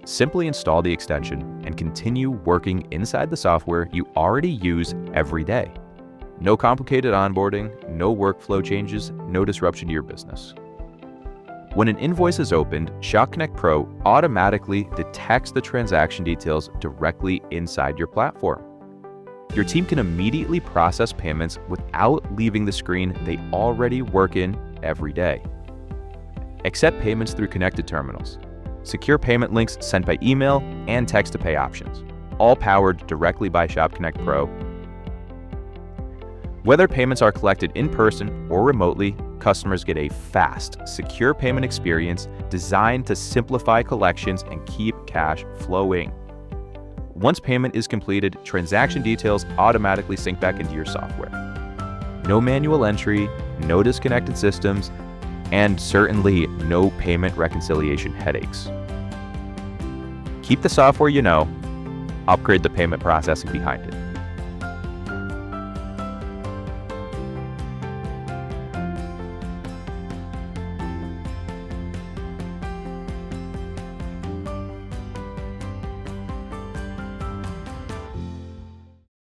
Simply install the extension and continue working inside the software you already use every day. No complicated onboarding, no workflow changes, no disruption to your business. When an invoice is opened, ShopConnect Pro automatically detects the transaction details directly inside your platform. Your team can immediately process payments without leaving the screen they already work in every day. Accept payments through connected terminals. Secure payment links sent by email and text-to-pay options, all powered directly by ShopConnect Pro. Whether payments are collected in person or remotely, customers get a fast, secure payment experience designed to simplify collections and keep cash flowing. Once payment is completed, transaction details automatically sync back into your software. No manual entry, no disconnected systems, and certainly no payment reconciliation headaches. Keep the software you know, upgrade the payment processing behind it.